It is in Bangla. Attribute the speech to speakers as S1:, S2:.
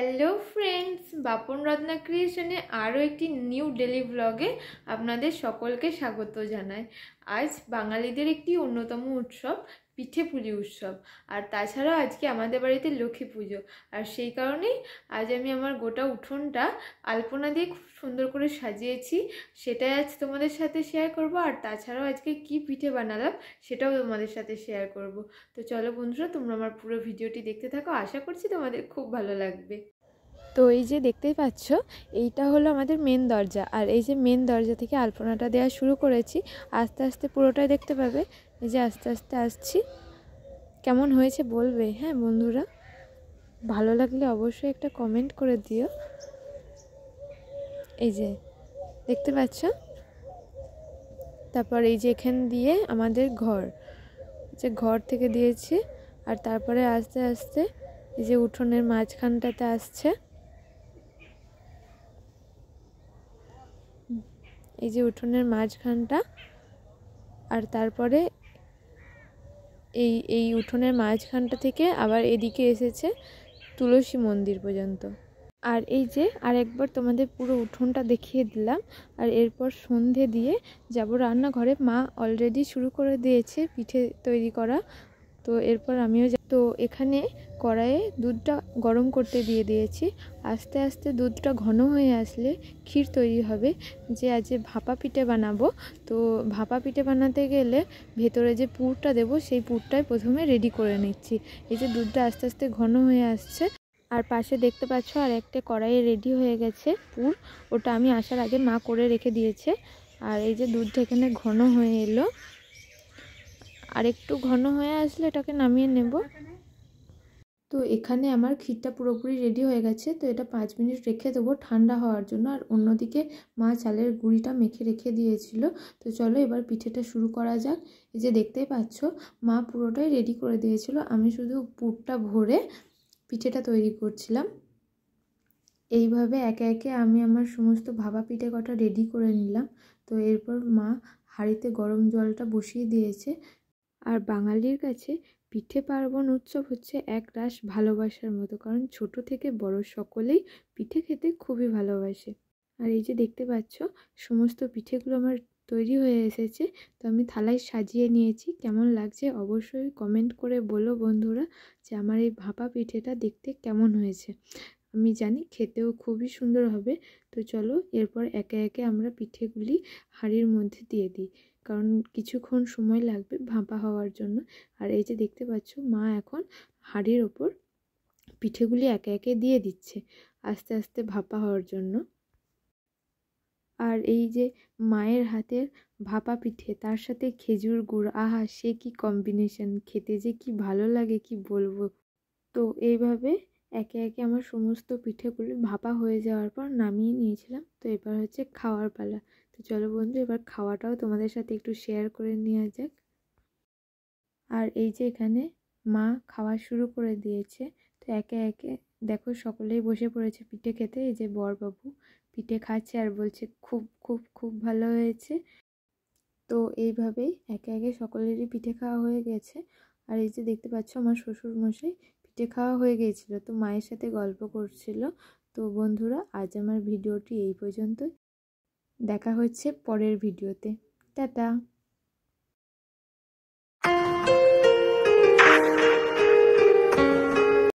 S1: হ্যালো ফ্রেন্ডস, বাপন রত্না ক্রিয়েশনে আরও একটি নিউ ডেলি ব্লগে আপনাদের সকলকে স্বাগত জানাই। আজ বাঙালিদের একটি অন্যতম উৎসব পিঠে পুলি উৎসব, আর তাছাড়াও আজকে আমাদের বাড়িতে লক্ষ্মী পুজো। আর সেই কারণেই আজ আমি আমার গোটা উঠোনটা আলপনা দিয়ে খুব সুন্দর করে সাজিয়েছি, সেটাই আজ তোমাদের সাথে শেয়ার করব। আর তাছাড়াও আজকে কি পিঠে বানালাম সেটাও তোমাদের সাথে শেয়ার করব। তো চলো বন্ধুরা, তোমরা আমার পুরো ভিডিওটি দেখতে থাকো, আশা করছি তোমাদের খুব ভালো লাগবে। তো এই যে দেখতেই পাচ্ছ, এইটা হলো আমাদের মেন দরজা, আর এই যে মেন দরজা থেকে আলপনাটা দেওয়া শুরু করেছি। আস্তে আস্তে পুরোটাই দেখতে পাবে। এই যে আস্তে আস্তে আসছি। কেমন হয়েছে বলবে হ্যাঁ বন্ধুরা, ভালো লাগলে অবশ্যই একটা কমেন্ট করে দিও। এই যে দেখতে পাচ্ছ, তারপর এই যে এখান দিয়ে আমাদের ঘর, যে ঘর থেকে দিয়েছি। আর তারপরে আস্তে আস্তে এই যে উঠোনের মাঝখানটাতে আসছে, এই যে উঠোনের মাঝখানটা। আর তারপরে এই এই উঠোনের মাঝখানটা থেকে আবার এদিকে এসেছে তুলসী মন্দির পর্যন্ত। আর এই যে আরেকবার তোমাদের পুরো উঠোনটা দেখিয়ে দিলাম। আর এরপর সন্ধে দিয়ে যাব রান্নাঘরে। মা অলরেডি শুরু করে দিয়েছে পিঠে তৈরি করা। তো এরপর আমিও তো এখানে কড়াইয়ে দুধটা গরম করতে দিয়ে দিয়েছি। আস্তে আস্তে দুধটা ঘন হয়ে আসলে ক্ষীর তৈরি হবে। যে আজ ভাপা পিঠে বানাবো, তো ভাপা পিঠে বানাতে গেলে ভেতরে যে পুরটা দেবো সেই পুরটাই প্রথমে রেডি করে নিচ্ছি। এই যে দুধটা আস্তে আস্তে ঘন হয়ে আসছে। আর পাশে দেখতে পাচ্ছ আর একটা কড়াইয়ে রেডি হয়ে গেছে পুর, ওটা আমি আসার আগে মা করে রেখে দিয়েছে। আর এই যে দুধটা এখানে ঘন হয়ে এলো, আর একটু ঘন হয়ে আসলে এটাকে নামিয়ে নেব। তো এখানে আমার ক্ষীরটা পুরোপুরি রেডি হয়ে গেছে। তো এটা 5 মিনিট রেখে দেবো ঠান্ডা হওয়ার জন্য। আর অন্যদিকে মা চালের গুঁড়িটা মেখে রেখে দিয়েছিল। তো চলো এবার পিঠেটা শুরু করা যাক। এই যে দেখতেই পাচ্ছ, মা পুরোটাই রেডি করে দিয়েছিল, আমি শুধু পুরটা ভরে পিঠেটা তৈরি করছিলাম। এইভাবে একে একে আমি আমার সমস্ত ভাপা পিঠে কটা রেডি করে নিলাম। তো এরপর মা হাঁড়িতে গরম জলটা বসিয়ে দিয়েছে। আর বাঙালির কাছে পিঠে পার্বণ উৎসব হচ্ছে এক রাস ভালোবাসার মতো, কারণ ছোট থেকে বড় সকলেই পিঠে খেতে খুবই ভালোবাসে। আর এই যে দেখতে পাচ্ছ, সমস্ত পিঠেগুলো আমার তৈরি হয়ে এসেছে। তো আমি থালায় সাজিয়ে নিয়েছি। কেমন লাগছে অবশ্যই কমেন্ট করে বলো বন্ধুরা, যে আমার এই ভাপা পিঠেটা দেখতে কেমন হয়েছে। আমি জানি খেতেও খুবই সুন্দর হবে। তো চলো এরপর একে একে আমরা পিঠেগুলি হাঁড়ির মধ্যে দিয়ে দিই, কারণ কিছুক্ষণ সময় লাগবে ভাপা হওয়ার জন্য। আর এই যে দেখতে পাচ্ছ, মা এখন হাঁড়ির ওপর পিঠেগুলি একে একে দিয়ে দিচ্ছে আস্তে আস্তে ভাপা হওয়ার জন্য। আর এই যে মায়ের হাতের ভাপা পিঠে, তার সাথে খেজুর গুড়, আহা সে কি কম্বিনেশন, খেতে যে কি ভালো লাগে কি বলবো। তো এইভাবে একে একে আমার সমস্ত পিঠেগুলি ভাপা হয়ে যাওয়ার পর নামিয়ে নিয়েছিলাম। তো এবার হচ্ছে খাওয়ার পালা। তো চলো বন্ধু, এবার খাওয়াটাও তোমাদের সাথে একটু শেয়ার করে নেওয়া যাক। আর এই যে এখানে মা খাওয়া শুরু করে দিয়েছে। তো একে একে দেখো সকলেই বসে পড়েছে পিঠে খেতে। এই যে বরবাবু পিঠে খাচ্ছে আর বলছে খুব খুব খুব ভালো হয়েছে। তো এইভাবেই একে একে সকলেরই পিঠে খাওয়া হয়ে গেছে। আর এই যে দেখতে পাচ্ছ, আমার শ্বশুর মশাই পিঠে খাওয়া হয়ে গিয়েছিল, তো মায়ের সাথে গল্প করছিল। তো বন্ধুরা, আজ আমার ভিডিওটি এই পর্যন্তই। দেখা হচ্ছে পরের ভিডিওতে। টাটা।